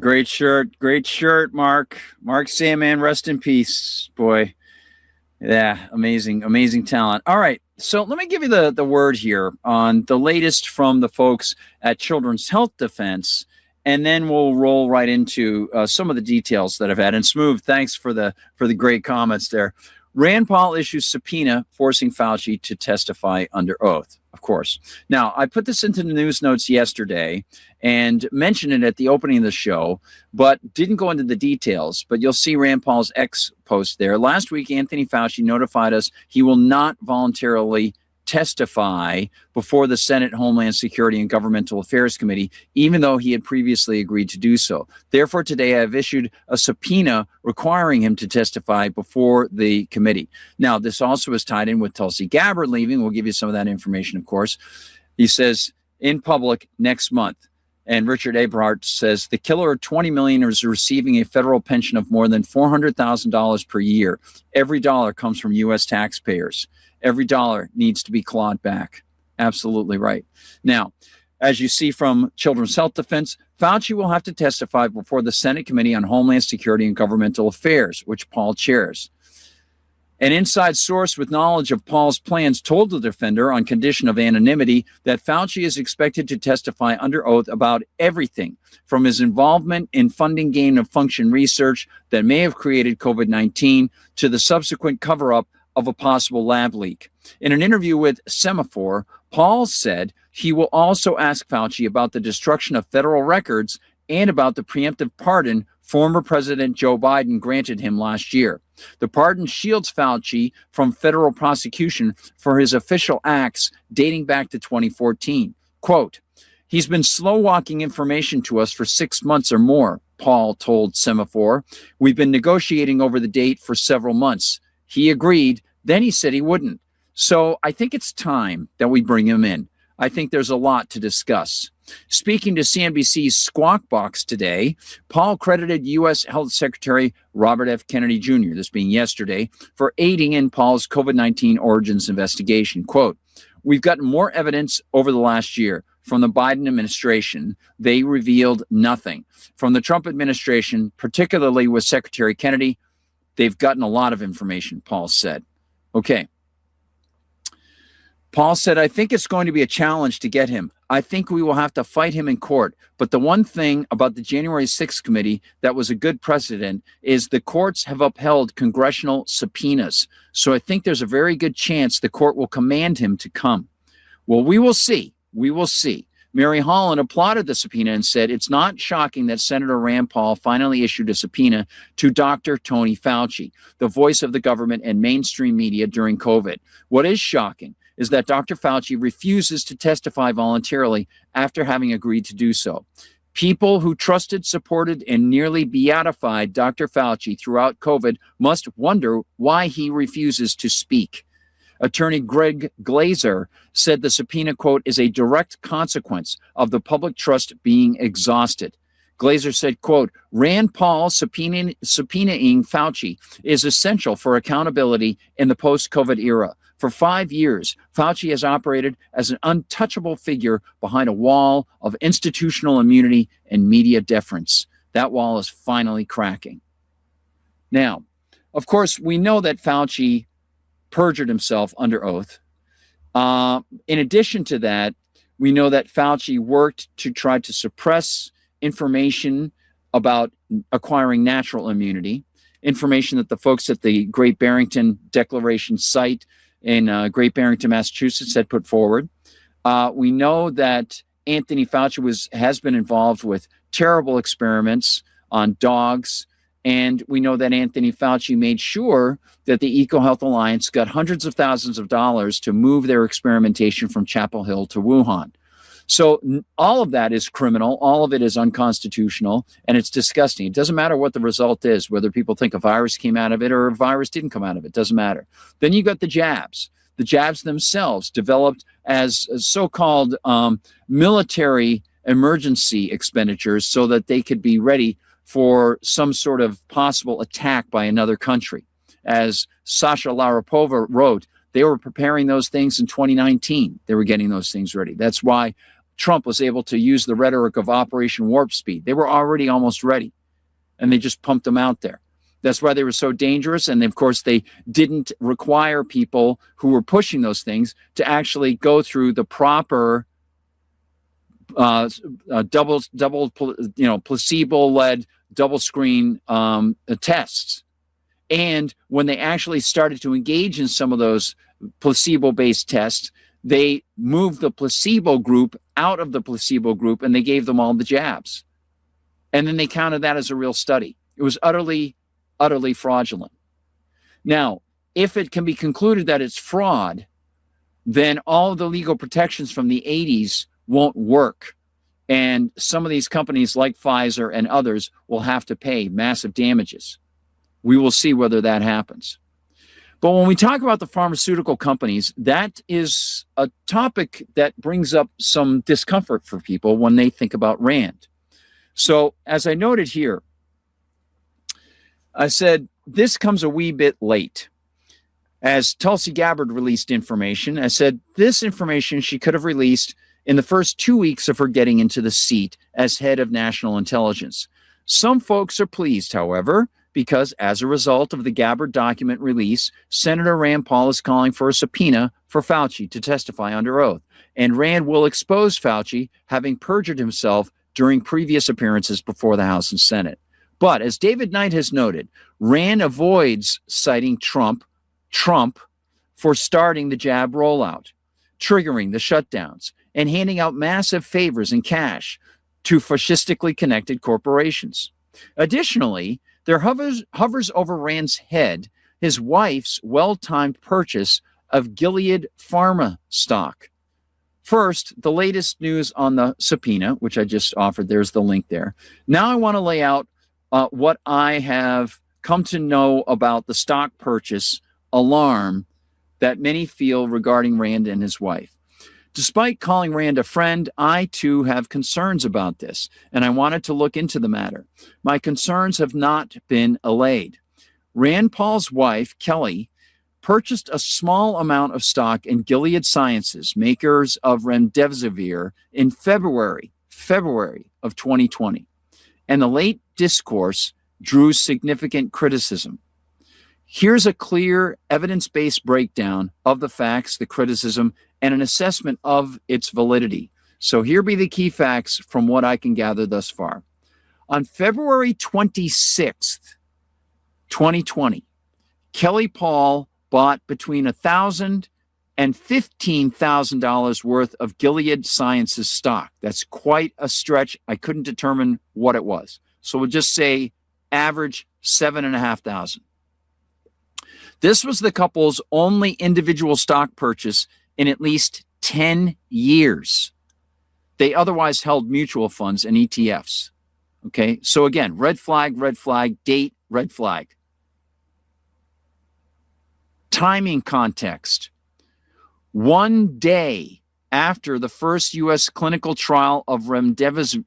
Great shirt, Mark. Mark Sandman, rest in peace, boy. Yeah, amazing talent. All right, so let me give you the word here on the latest from the folks at Children's Health Defense, and then we'll roll right into some of the details that I've had. And Smooth, thanks for the great comments there. Rand Paul issues subpoena forcing Fauci to testify under oath, of course. Now, I put this into the news notes yesterday and mentioned it at the opening of the show, but didn't go into the details. But you'll see Rand Paul's X post there. Last week, Anthony Fauci notified us he will not voluntarily testify before the Senate Homeland Security and Governmental Affairs Committee, even though he had previously agreed to do so. Therefore, today I have issued a subpoena requiring him to testify before the committee. Now, this also is tied in with Tulsi Gabbard leaving. We'll give you some of that information, of course. He says, in public next month. And Richard Abrahart says, the killer of 20 million is receiving a federal pension of more than $400,000 per year. Every dollar comes from U.S. taxpayers. Every dollar needs to be clawed back. Absolutely right. Now, as you see from Children's Health Defense, Fauci will have to testify before the Senate Committee on Homeland Security and Governmental Affairs, which Paul chairs. An inside source with knowledge of Paul's plans told the defender, on condition of anonymity, that Fauci is expected to testify under oath about everything from his involvement in funding gain-of-function research that may have created COVID-19 to the subsequent cover-up of a possible lab leak. In an interview with Semaphore, Paul said he will also ask Fauci about the destruction of federal records and about the preemptive pardon former President Joe Biden granted him last year. The pardon shields Fauci from federal prosecution for his official acts dating back to 2014. Quote, he's been slow walking information to us for 6 months or more, Paul told Semaphore. We've been negotiating over the date for several months. He agreed. Then he said he wouldn't. So I think it's time that we bring him in. I think there's a lot to discuss. Speaking to CNBC's Squawk Box today, Paul credited U.S. Health Secretary Robert F. Kennedy Jr., this being yesterday, for aiding in Paul's COVID-19 origins investigation. Quote, we've gotten more evidence over the last year. From the Biden administration, they revealed nothing. From the Trump administration, particularly with Secretary Kennedy, they've gotten a lot of information, Paul said. Okay. Paul said, I think it's going to be a challenge to get him. I think we will have to fight him in court. But the one thing about the January 6th committee that was a good precedent is the courts have upheld congressional subpoenas. So I think there's a very good chance the court will command him to come. Well, we will see. We will see. Mary Holland applauded the subpoena and said, it's not shocking that Senator Rand Paul finally issued a subpoena to Dr. Tony Fauci, the voice of the government and mainstream media during COVID. What is shocking is that Dr. Fauci refuses to testify voluntarily after having agreed to do so. People who trusted, supported, and nearly beatified Dr. Fauci throughout COVID must wonder why he refuses to speak. Attorney Greg Glazer said the subpoena, quote, is a direct consequence of the public trust being exhausted. Glazer said, quote, Rand Paul subpoenaing Fauci is essential for accountability in the post-COVID era. For 5 years, Fauci has operated as an untouchable figure behind a wall of institutional immunity and media deference. That wall is finally cracking. Now, of course, we know that Fauci perjured himself under oath. In addition to that, we know that Fauci worked to try to suppress information about acquiring natural immunity, information that the folks at the Great Barrington Declaration site in Great Barrington, Massachusetts had put forward. We know that Anthony Fauci has been involved with terrible experiments on dogs. And we know that Anthony Fauci made sure that the EcoHealth Alliance got hundreds of thousands of dollars to move their experimentation from Chapel Hill to Wuhan. So all of that is criminal. All of it is unconstitutional, and it's disgusting. It doesn't matter what the result is, whether people think a virus came out of it or a virus didn't come out of it. Doesn't matter. Then you got the jabs. The jabs themselves developed as so-called military emergency expenditures so that they could be ready for some sort of possible attack by another country. As Sasha Larapova wrote, they were preparing those things in 2019. They were getting those things ready. That's why Trump was able to use the rhetoric of Operation Warp Speed. They were already almost ready, and they just pumped them out there. That's why they were so dangerous. And of course, they didn't require people who were pushing those things to actually go through the proper placebo-led double screen tests. And when they actually started to engage in some of those placebo-based tests, they moved the placebo group out of the placebo group and they gave them all the jabs. And then they counted that as a real study. It was utterly fraudulent. Now, if it can be concluded that it's fraud, then all of the legal protections from the 80s won't work. And some of these companies like Pfizer and others will have to pay massive damages. We will see whether that happens. But when we talk about the pharmaceutical companies, that is a topic that brings up some discomfort for people when they think about Rand. So as I noted here, I said this comes a wee bit late. As Tulsi Gabbard released information, I said this information she could have released in the first 2 weeks of her getting into the seat as head of national intelligence. Some folks are pleased, however, because as a result of the Gabbard document release, Senator Rand Paul is calling for a subpoena for Fauci to testify under oath. And Rand will expose Fauci, having perjured himself during previous appearances before the House and Senate. But as David Knight has noted, Rand avoids citing Trump for starting the jab rollout, triggering the shutdowns, and handing out massive favors in cash to fascistically connected corporations. Additionally, there hovers over Rand's head his wife's well-timed purchase of Gilead Pharma stock. First, the latest news on the subpoena, which I just offered. There's the link there. Now I want to lay out what I have come to know about the stock purchase alarm that many feel regarding Rand and his wife. Despite calling Rand a friend, I too have concerns about this, and I wanted to look into the matter. My concerns have not been allayed. Rand Paul's wife, Kelly, purchased a small amount of stock in Gilead Sciences, makers of remdesivir, in February of 2020, and the late discourse drew significant criticism. Here's a clear, evidence-based breakdown of the facts, the criticism, and an assessment of its validity. So here be the key facts from what I can gather thus far. On February 26th, 2020, Kelly Paul bought between $1,000 and $15,000 worth of Gilead Sciences stock. That's quite a stretch. I couldn't determine what it was. So we'll just say average $7,500. This was the couple's only individual stock purchase in at least 10 years. They otherwise held mutual funds and ETFs. Okay, so again, red flag, date, red flag. Timing context. 1 day after the first U.S. clinical trial of remdesivir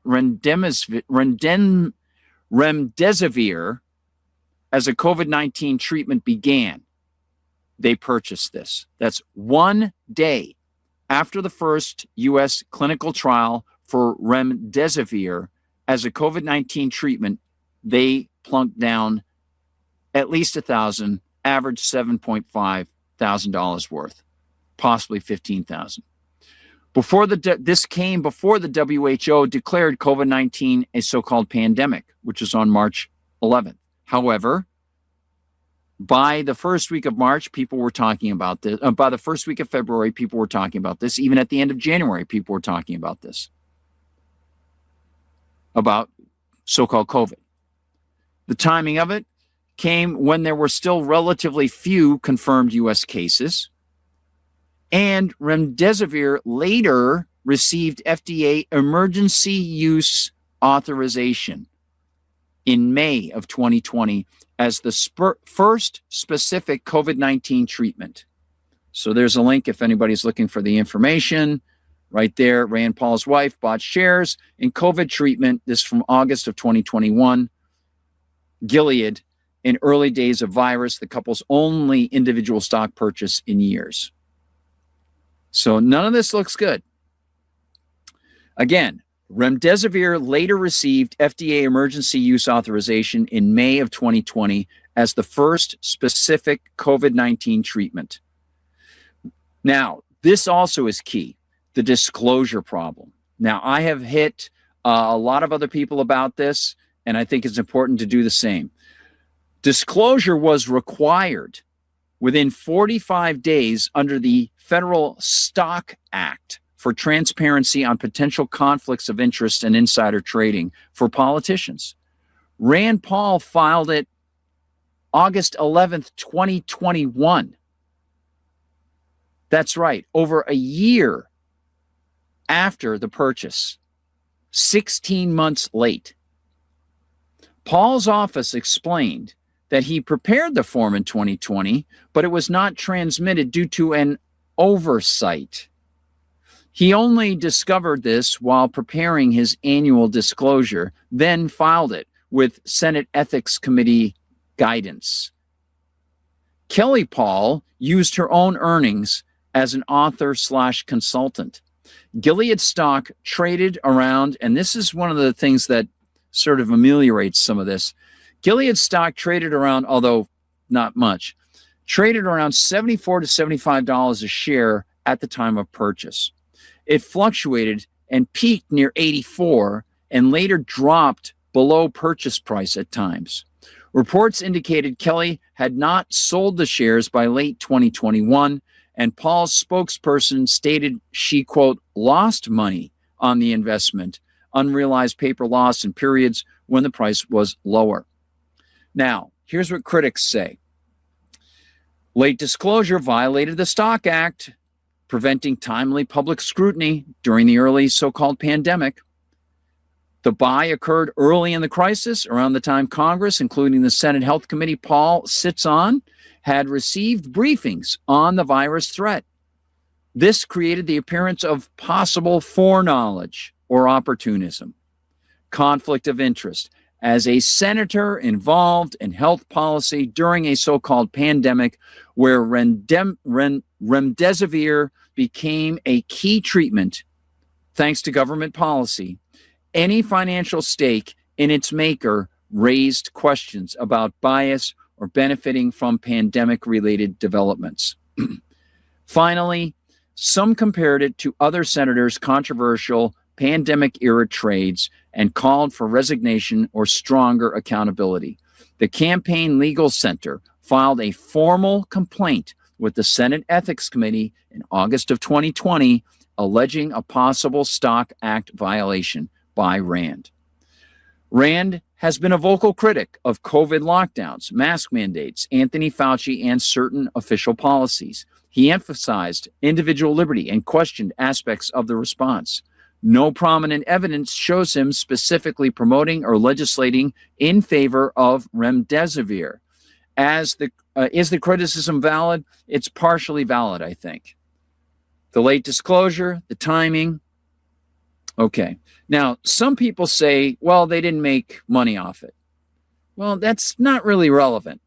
as a COVID-19 treatment began, they purchased this. That's 1 day after the first U.S. clinical trial for remdesivir as a COVID-19 treatment, they plunked down at least $1,000, average $7,500 worth, possibly $15,000. This came before the WHO declared COVID-19 a so-called pandemic, which was on March 11th. However, by the first week of March, people were talking about this. By the first week of February, people were talking about this. Even at the end of January, people were talking about this, about so-called COVID. The timing of it came when there were still relatively few confirmed U.S. cases, and remdesivir later received FDA emergency use authorization in May of 2020 as the first specific COVID-19 treatment. So there's a link if anybody's looking for the information. Right there, Rand Paul's wife bought shares in COVID treatment. This from August of 2021. Gilead, in early days of virus, the couple's only individual stock purchase in years. So none of this looks good. Again, remdesivir later received FDA emergency use authorization in May of 2020 as the first specific COVID-19 treatment. Now, this also is key, the disclosure problem. Now, I have hit a lot of other people about this, and I think it's important to do the same. Disclosure was required within 45 days under the Federal Stock Act for transparency on potential conflicts of interest and insider trading for politicians. Rand Paul filed it August 11th, 2021. That's right, over a year after the purchase, 16 months late. Paul's office explained that he prepared the form in 2020, but it was not transmitted due to an oversight. He only discovered this while preparing his annual disclosure, then filed it with Senate Ethics Committee guidance. Kelly Paul used her own earnings as an author/consultant. Gilead stock traded around, and this is one of the things that sort of ameliorates some of this. Gilead stock traded around, although not much, traded around $74 to $75 a share at the time of purchase. It fluctuated and peaked near 84 and later dropped below purchase price at times. Reports indicated Kelly had not sold the shares by late 2021, and Paul's spokesperson stated she, quote, lost money on the investment, unrealized paper loss in periods when the price was lower. Now, here's what critics say. Late disclosure violated the Stock Act, preventing timely public scrutiny during the early so-called pandemic. The buy occurred early in the crisis, around the time Congress, including the Senate Health Committee Paul sits on, had received briefings on the virus threat. This created the appearance of possible foreknowledge or opportunism, conflict of interest, as a senator involved in health policy during a so-called pandemic where remdesivir became a key treatment thanks to government policy. Any financial stake in its maker raised questions about bias or benefiting from pandemic-related developments. Finally, some compared it to other senators' controversial pandemic-era trades and called for resignation or stronger accountability. The Campaign Legal Center filed a formal complaint with the Senate Ethics Committee in August of 2020, alleging a possible Stock Act violation by Rand. Rand has been a vocal critic of COVID lockdowns, mask mandates, Anthony Fauci, and certain official policies. He emphasized individual liberty and questioned aspects of the response. No prominent evidence shows him specifically promoting or legislating in favor of remdesivir. Is the criticism valid? It's partially valid, I think. The late disclosure, the timing. Okay. Now, some people say, well, they didn't make money off it. Well, that's not really relevant.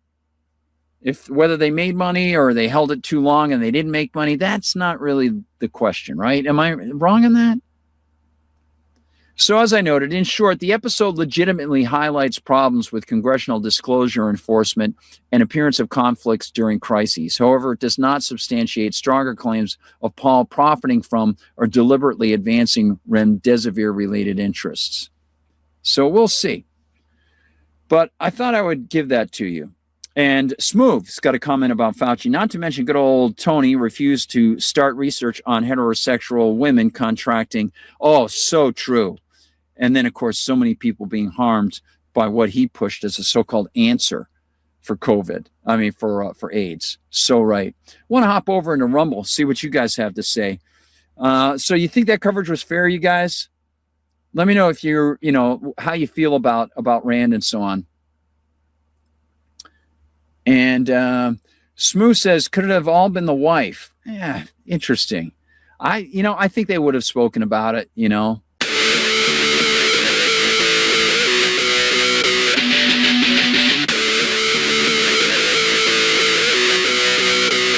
If whether they made money or they held it too long and they didn't make money, that's not really the question, right? Am I wrong in that? So as I noted, in short, the episode legitimately highlights problems with congressional disclosure enforcement and appearance of conflicts during crises. However, it does not substantiate stronger claims of Paul profiting from or deliberately advancing remdesivir-related interests. So we'll see. But I thought I would give that to you. And Smooth's got a comment about Fauci. Not to mention good old Tony refused to start research on heterosexual women contracting. Oh, so true. And then, of course, so many people being harmed by what he pushed as a so-called answer for COVID. I mean, for AIDS. So right. Want to hop over into Rumble, see what you guys have to say. So you think that coverage was fair, you guys? Let me know if you're, how you feel about Rand and so on. And Smooth says, could it have all been the wife? Yeah, interesting. I think they would have spoken about it,